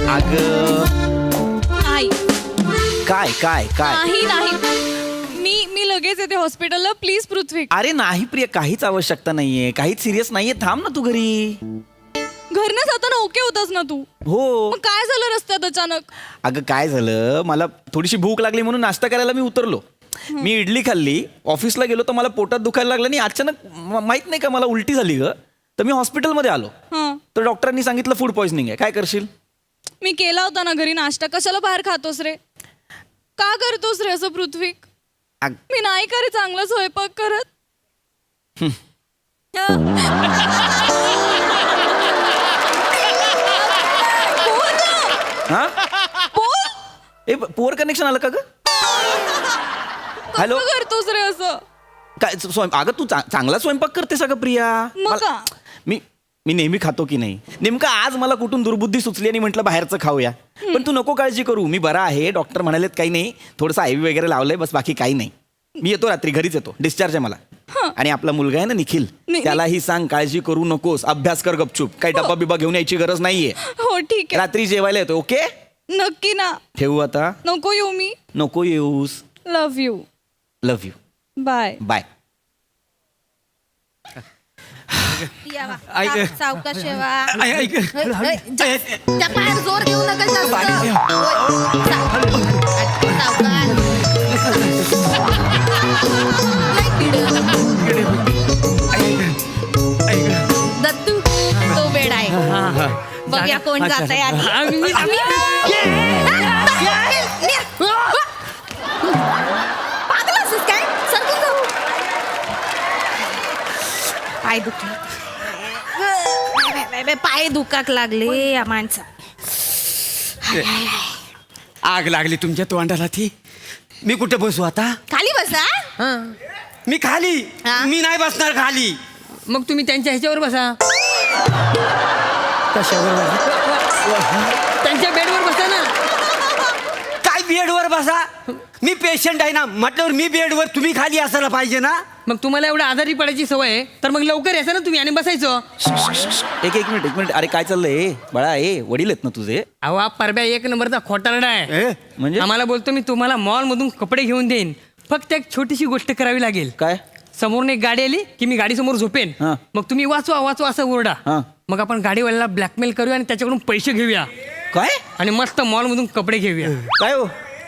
अगं नाही काय काय काय नाही नाही मी लगेच येते हॉस्पिटलला प्लीज पृथ्वी. अरे नाही प्रिया, काहीच आवश्यकता नाहीये, काहीच सिरियस नाहीये. थांब ना तू घरी. घरनं जाताना ओके होतास ना तू. हो. मग काय झालं रस्त्यात अचानक? अगं काय झालं, मला थोडीशी भूक लागली म्हणून नाश्ता करायला मी उतरलो. मी इडली खाल्ली, ऑफिसला गेलो तर मला पोटात दुखायला लागलं आणि अचानक माहित नाही का मला उलटी झाली ग. तर मी हॉस्पिटलमध्ये आलो. हं. तर डॉक्टरांनी सांगितलं फूड पॉइझनिंग आहे. काय करशील? मी केला होता ना घरी नाश्ता, कशाला बाहेर खातोस रे? का करतोस रे असं पृथ्वी? अग- मी नाही का रे चांगला स्वयंपाक करत? बोल ना. हा बोल. ए पुअर कनेक्शन आलं का ग? हॅलो? कसं करतोस रे असं? काय अगं तू चांगला स्वयंपाक करतेस अगं प्रिया. मग का? मी मी नेहमी खातो की नाही. नेमकं आज मला कुठून दुर्बुद्धी सुचली आणि म्हटलं बाहेरचं खाऊया. पण तू नको काळजी करू, मी बरा आहे. डॉक्टर म्हणालेत काही नाही, थोडंसं IV वगैरे लावलंय, बस बाकी काही नाही. मी येतो रात्री, घरीच येतो. डिस्चार्ज आहे मला. आणि आपला मुलगा आहे ना निखिल, त्यालाही सांग काळजी करू नकोस, अभ्यास कर गपचूप. काही डब्बा बिबा घेऊन यायची गरज नाहीये. हो ठीक आहे. रात्री जेवायला येतो. ओके, नक्की ना. ठेवू आता. नको येऊ मी. नको येऊस. Love you. Love you. Bye. Bye. ऐक सावकाश शेवा ऐक त्या पायावर जोर देऊ नका जास्त. दत्तू तो बेड आहे. बघूया कोण जात पागल काय सरकून जाऊ. पाय दुखले. पाय दुखाक लागले या माणसा. आग लागली तुमच्या तोंडाला ती. मी कुठे बसू आता? खाली बसा. मी खाली. हा? मी नाही बसणार खाली. मग तुम्ही त्यांच्या ह्याच्यावर बसा, कशावर? त्यांच्या बेडवर बसा ना. काय बेडवर बसा? मी पेशंट आहे ना, म्हटल्यावर मी बेडवर, तुम्ही खाली असायला पाहिजे ना. मग तुम्हाला एवढं आजारी पडायची सवय आहे तर मग लवकर यायचं ना तुम्ही आणि बसायचं. एक मिनिट. अरे काय चाललंय बाळा? वडील आहेत ना तुझे? अहो हा परब्या एक नंबरचा खोटारडा आहे. म्हणजे आम्हाला बोलतो मी तुम्हाला मॉल मधून कपडे घेऊन देईन, फक्त एक छोटीशी गोष्ट करावी लागेल. काय? समोरून एक गाडी आली की मी गाडी समोर झोपेन, हा. मग तुम्ही वाचवा असं ओरडा. हा. मग आपण गाडीवाल्याला ब्लॅकमेल करूया आणि त्याच्याकडून पैसे घेऊया काय आणि मस्त मॉल मधून कपडे घेऊया. काय हो?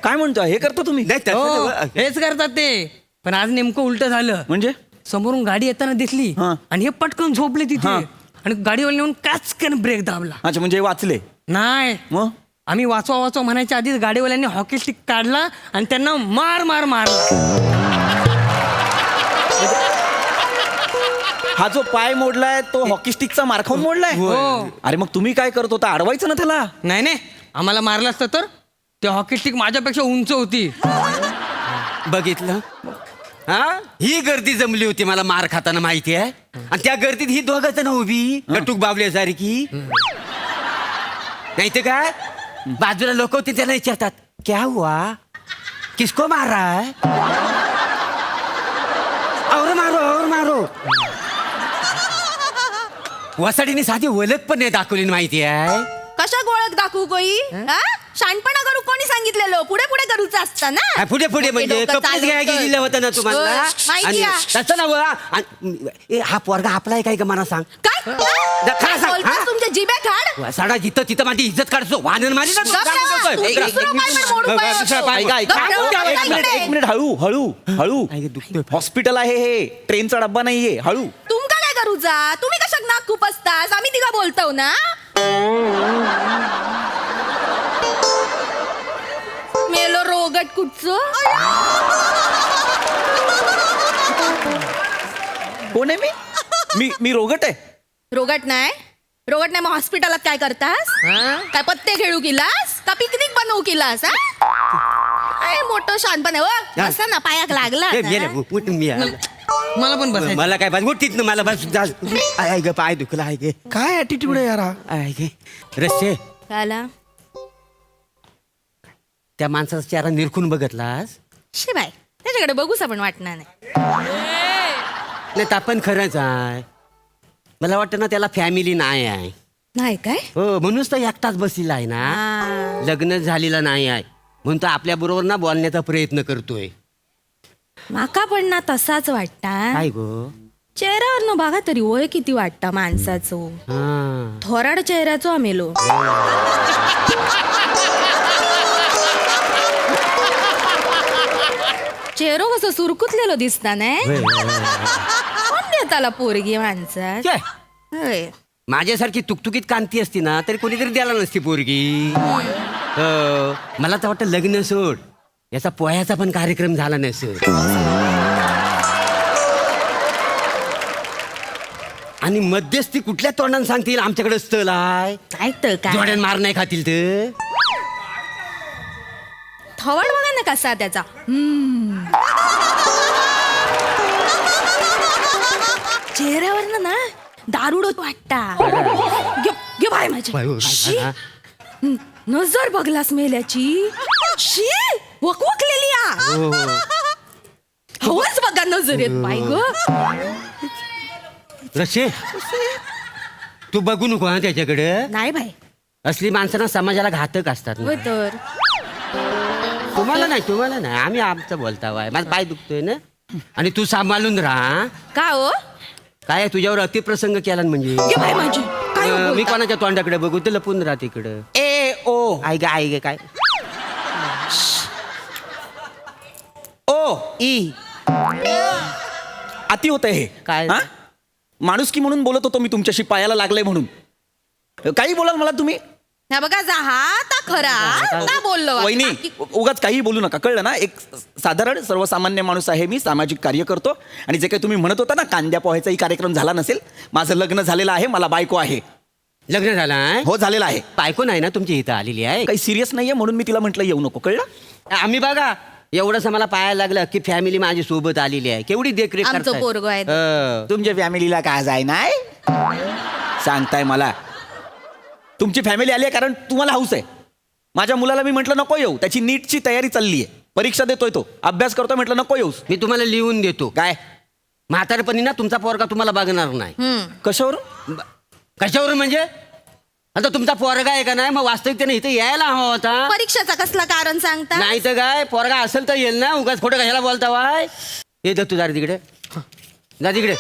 काय म्हणतो? हे करतो तुम्ही? नाही तसं हो, नाही. हेच करतात ते. पण आज नेमकं उलट झालं. म्हणजे समोरून गाडी येताना दिसली हा. आणि हे पटकन झोपले तिथे हा. आणि गाडीवाल्याने येऊन काचकन ब्रेक दाबला. अच्छा, म्हणजे हे वाचले? नाही, मग आम्ही वाचवा म्हणायच्या आधीच गाडीवाल्यांनी हॉकी स्टिक काढला आणि त्यांना मारला. हा जो पाय मोडलाय तो हॉकी स्टिकचा मार खाऊन मोडलाय? हो. अरे मग तुम्ही काय करत होता? अडवायचं ना त्याला. नाही, आम्हाला मारलं असतं तर ते हॉकी स्टिक माझ्यापेक्षा उंच होती. बघितलं हा? ही गर्दी जमली होती मला मार खाताना माहिती आहे. आणि त्या गर्दीत ही दोघं जण उभी गटूक बाबल्यासारखी. नाही ते काय, बाजूला लोक होते त्याला विचारतात, क्या हुआ, किसको मार रहा है, और मारो. वसाडीने साधी ओळख पण नाही दाखवली माहिती आहे. कशा ओळख दाखवू कोई? शानपणा करू कोणी सांगितलेलं? पुढे पुढे करूच असतं ना. पुढे म्हणजे डोकं कपडेच घ्यायला चालवतं. गेलेलं होतं ना तुम्हाला. माहिती आणि आहे. तसं ना हा पोरगा आपला आहे काय का मला सांग. काय खरं सांग, बोलतोस? हा? तुमच्या जिभे खाड. वसाडा जिथं माझी इज्जत काढतो. वानर माझी ना तू. गप्प ना, तू दुसरं काय पण मोडू काय होतं? एक मिनिट हळू. हॉस्पिटल आहे हे, ट्रेनचा डब्बा नाहीये. हळू. तुमका काय करूचा? तुम्ही कशाक नाक खूप असतास? आम्ही तिघा बोलतो ना. मेलो रोगट कुठचं. कोण आहे मी रोगट आहे? रोगट नाही मग हॉस्पिटलात काय करतास? काय पत्ते खेळू केलास का पिकनिक बनवू केलास? काय मोठं शानपण आहे. असं ना पायाक लागला ए, ना. गेलं, उठून मी आलो. मला पण बसायचं. मला काय पाहिजे उठतीत ना मला बस आहे ग पाय दुखला आहे गे. काय ऍटिट्यूड आहे यार हा? आहे गे रस्ते. काला त्या माणसाचा चेहरा निरखून बघितलास? शिवाय त्याच्याकडे बघूस आपण वाटणार नाही. नाही तर आपण खरंच आहे. मला वाटतं ना त्याला फॅमिली नाही आहे. नाही काय हो म्हणूनच तर एकटाच बसलेला आहे ना, लग्न झालेलं नाही आहे म्हणून तो आपल्या बरोबर ना बोलण्याचा प्रयत्न करतोय. माका पण ना तसाच वाटता. काय गो? चेहऱ्यावर न बघा तरी वय किती वाटता माणसाचो. हा थोराड चेहऱ्याचो आमेलो. चेहरो कसं सुरकुतलेलो दिसता नाही. कोण देताला पोरगी माणसात. छे, होय. माझ्यासारखी तुकतुकीत कांती असती ना तरी कोणीतरी द्यायला नसती पोरगी. मला तर वाटतं लग्न सोड, याचा पोह्याचा पण कार्यक्रम झाला नसेल. आणि मध्यस्थी कुठल्या तोंडाने सांगतील आमच्याकडे स्थल आहे, काय तर काय जोड्यान मार नाही खातील तर. थवड बघा ना कसा त्याचा. चेहऱ्यावर ना दारुड वाटता. घे बाय माझी. शी. नजर बघलास मेल्याची. शी वकवकलेली हवच बघा नजरेत बाय ग. रशे, तू बघू नको हा त्याच्याकडे. नाही बाय. असली माणसांना समाजाला घातक असतात ना. होय तर. तुम्हाला नाही आम्ही आमचं बोलता वाय. माझा पाय दुखतोय ना, आणि तू सांभाळून राहा. का हो काय तुझ्यावर अतिप्रसंग केला ना म्हणजे. घे बाय माझी. काय हो मी बोलता? कोणाच्या तोंडाकडे बघू ते लपून राहा तिकडं. ए ओ आई गे काय. ओ ई अति होतंय हे. काय? हा? माणुसकी म्हणून बोलत होतो मी तुमच्याशी, पायाला लागलंय म्हणून. काही बोलाल मला तुम्ही. हा बघा जा हा ता खरा ता बोललो वहिनी उगाच काही बोलू नका, कळलं ना. एक साधारण सर्वसामान्य माणूस आहे मी, सामाजिक कार्य करतो. आणि जे काही तुम्ही म्हणत होता ना कांद्या पोह्याचाही कार्यक्रम झाला नसेल, माझं लग्न झालेलं आहे, मला बायको आहे. लग्न झालं हो झालेलं आहे. बायको नाही ना तुमची इथं आलेली आहे. काही सिरियस नाहीये म्हणून मी तिला म्हटलं येऊ नको, कळलं. आम्ही बघा एवढंच मला पाहायला लागलं की फॅमिली माझी सोबत आलेली आहे. केवढी देखरेख आमचं करताय. पोरगं आहे. तुमच्या फॅमिलीला काय जाय नाही सांगताय मला. तुमची फॅमिली आली आहे कारण तुम्हाला हौस आहे. माझ्या मुलाला मी म्हटलं नको येऊ, त्याची नीटची तयारी चालली आहे, परीक्षा देतोय तो, अभ्यास करतोय, म्हटलं नको येऊस. मी तुम्हाला लिहून देतो. काय म्हातारपणी ना तुमचा पोरगा तुम्हाला बघणार नाही. कशावरून? कशावरून म्हणजे आता तुमचा पोरगा आहे का नाही, मग वास्तविकतेने इथे यायला हवा होता. परीक्षेचा कसला कारण सांगता. नाही तर काय, पोरगा असेल तर येईल ना. उगाच खोटं कशाला बोलता वाय. ये दत्तू जा रे तिकडे, जा तिकडे.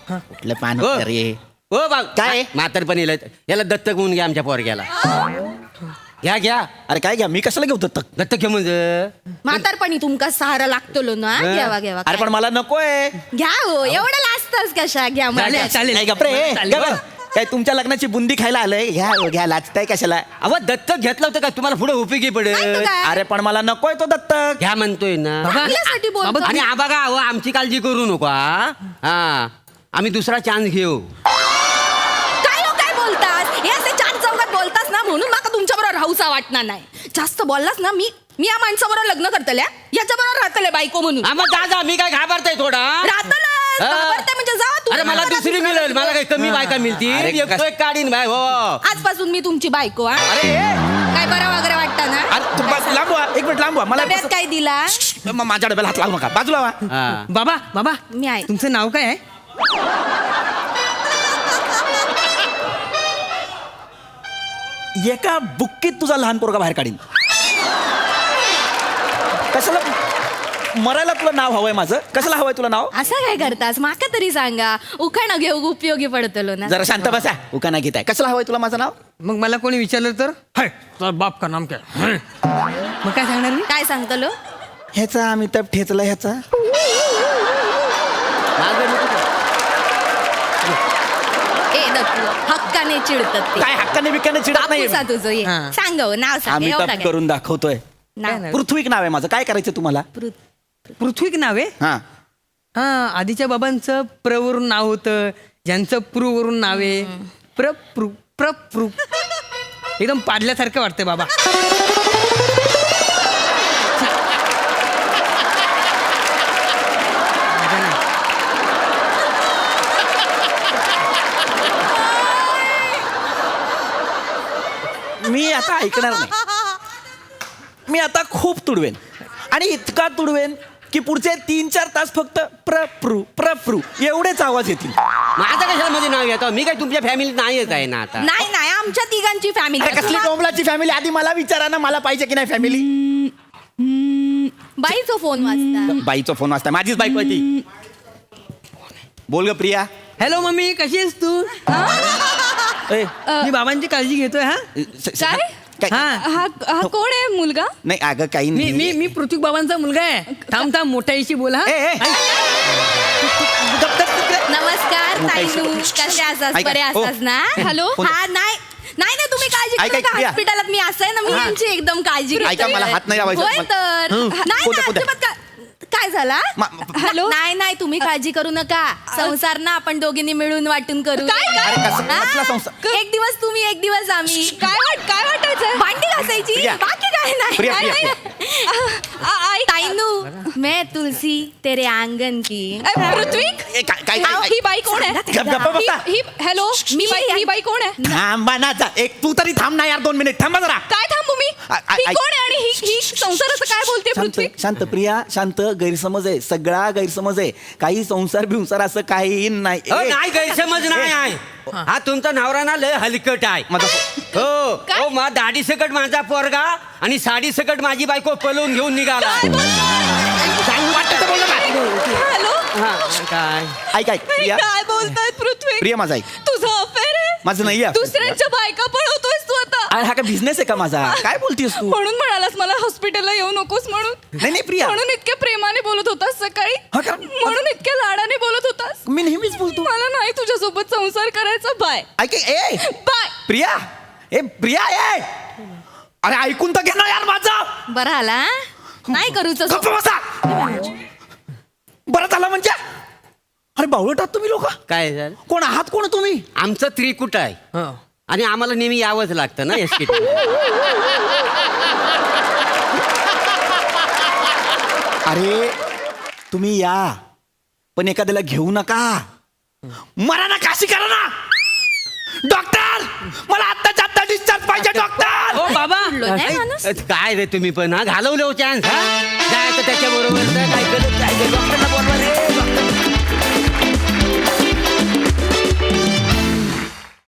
कुठलं पान हो. रे. हो बाग काय? म्हातारपणी याला दत्तक होऊन घ्या आमच्या पोरग्याला. घ्या. अरे काय घ्या, मी कशाला घेऊ दत्तक. दत्तक घ्या म्हणजे. म्हातारपणी तुमका सहारा लागतो ना. घ्यावा अरे पण मला नकोय. घ्या हो एवढं लाजतास कशा घ्या मला. चालेल नाही गप्रे, चालेल. गप्रे. काय तुमच्या लग्नाची बुंदी खायला आलंय. घ्या हो, घ्या, लाजताय कशाला. अव दत्तक घेतलं होतं का तुम्हाला पुढे उपयोगी नाही तर पडेल. काय? अरे पण मला नकोय तो दत्तक. घ्या म्हणतोय ना. आपल्यासाठी बोलतो. आणि बघा अहो आमची काळजी करू नको हा. आम्ही दुसरा चान्स घेऊ. काय हो काय बोलतास. हे असे चार चौघात बोलतास ना म्हणून मला तुमच्या बरोबर राहूसा वाटणार नाही. जास्त बोललास ना मी या माणसाबरोबर लग्न करतल्या, याच्या बरोबर राहतले बायको म्हणून. मग जा मी काय घाबरताय थोडा. राहतलंच. घाबरते म्हणजे जा तू. अरे मला दुसरी मिळेल, मला काही कमी बायका मिळतील. अरे एक काढीन बाय. हो आजपासून मी तुमची बायको. हा अरे काय बरं वगैरे वाटतं ना. अरे, तू बस, लांब व्हा. एक मिनिट लांब व्हा. मला डब्यात काय दिला. माझ्या डब्याला हात लावू नका, बाजूला व्हा. हा. बाबा मी आहे. तुमचं नाव काय आहे? एका बुक्कीत तुझा लहान पोरगा बाहेर काढीन. कशाला मरायला तुला नाव हवंय माझं? कशाला हवंय तुला नाव? असं काय करतास माका तरी सांगा. उखाणं घेऊ उपयोगी पडतलो ना. जरा शांत बसा. उका नाही घेताय. कशाला हवंय तुला माझं नाव? मग मला कोणी विचारलं तर हाय तुझा बाप का नाम काय हाय. मग काय सांगणार मी? काय सांगतलो. ह्याचा अमिताभ ठेचला ह्याचा. ए दत्तू हक्काने चिडतात ते. काय हक्काने बिक्काने चिडत नाही. कापूसा तुझं ये. हा. सांग हो, नाव सांग. एवढं अमिताभ काय. करून दाखवतोय. नाव. पृथ्वीक नाव आहे माझं. काय करायचं तुम्हाला? पृथ्वीक नाव आहे. हा हा आधीच्या बाबांचं प्रवरून नाव होतं, ज्यांचं वरून नाव आहे प्र एकदम पाडल्यासारखं वाटतंय बाबा. मी आता ऐकणार नाही. मी आता खूप तुडवेन आणि इतका तुडवेन की पुढचे 3-4 तास फक्त प्रप्रू एवढेच आवाज येतील. माझं कशाला मध्ये नाव येतो? मी काय तुमच्या फॅमिलीत नाही येत आहे ना आता. नाही नाही आमच्या तिघांची अरे कसली फॅमिली डोंबलाची फॅमिली? आधी मला विचारा ना, मला पाहिजे की नाही फॅमिली. बाईचा फोन वाजता. बाईचा फोन वाजता. माझीच बाईक होती. बोल ग प्रिया. हॅलो मम्मी, कशी आहेस तू? ए, मी बाबांची काळजी घेतोय हा. काय? काय? हा हा कोण आहे मुलगा? नाही अगं काही मी नाही. मी मी पृथ्वी बाबांचा मुलगा आहे. थांब थांब, मोठ्याशी बोल हा. ए, ए. गप, गप, गप, गप. नमस्कार मोठा ताईनू, इशू. कसे असतात? ऐका. बरे हो. असतात ना? हॅलो? हा नाही नाही नाही तुम्ही काळजी ऐका, करू नका. प्रिया. हॉस्पिटलात मी असं आहे ना, मी यांची एकदम काळजी घेते. ऐका, मला हात नाही लावायचा. होय तर नाही कोणत्या- ना, कोणत्या? अजिबात काय झाला? हॅलो? नाही नाही तुम्ही काळजी करू नका. संसार ना आपण दोघींनी मिळून वाटून करू. अरे कसं- हा? कसला संसार? एक दिवस तुम्ही एक दिवस आम्ही. काय वाटायचं? भांडी घासायची प्रिया. बाकी काय नाही. प्रिया, काय प्रिया, नाही. ताईनू मैं तुलसी तेरे आंगन की. पृथ्वी ए, काय- काय- काय- ही बाई कोण आहे? गप- गप्प बसा. हॅलो, ही बाई कोण आहे? थांबा ना जा. एक तू तरी थांब ना यार, 2 मिनिट थांबा जरा. काय थांबू मी? ही ऐक. कोण आहे आणि ही संसाराचं काय बोलते पृथ्वी? शांत शांत प्रिया शांत. गैरसमज आहे, सगळा गैरसमज आहे. काही संसार बिंसार असं काही नाही. हो, ए, नाही गैरसमज नाही आहे. हा तुमचा नवरा ना लय हलकट आहे. माझा हो काय? हो, दाढी सकट माझा पोरगा आणि साडी सकट माझी बायको पळवून घेऊन निघाला. सांगू वाटतं तर बोल ना. हॅलो, हा, काय ऐक ऐक हे प्रिया. काय बोलतायत पृथ्वी? प्रिया माझा ऐक. तुझं अफेअर आहे? माझं नाही आहे. दुसऱ्यांच्या बायका पळवतोयस तू आता? अरे हा काय बिझनेस आहे का माझा? काय बोलतीयस तू? म्हणून म्हणालास मला हॉस्पिटलला येऊ नकोस म्हणून? नाही नाही प्रिया, म्हणून इतक्या प्रेमाने बोलत होतास सकाळी? हा का? म्हणून इतक्या लाडाने बोलत होतास? मी नेहमीच बोलतो. मला नाही तुझ्यासोबत संसार करायचा. बाय ऐक ए बाय. प्रिया. ए प्रिया ए. अरे ऐकून तर घे ना यार माझं. बरं आला नाही करूच गप्प बसा. बरं झालं म्हणजे. अरे बावळट आहात तुम्ही लोक. काय झालं? कोण आहात कोण तुम्ही? आमचं त्रिकुट आहे हो. आणि आम्हाला नेहमी यावंच लागतं ना एसटी. अरे तुम्ही या पण एखाद्याला घेऊ नका. मरा ना, काशी करा ना. डॉक्टर मला आत्ताच्या आत्ता डिस्चार्ज पाहिजे डॉक्टर. हो बाबा, नाही माणूस. काय रे तुम्ही पण हा घालवलं चान्स. हा जायचं त्याच्या बरोबर काय केलं, काय केलं? डॉक्टरला बोलवा रे.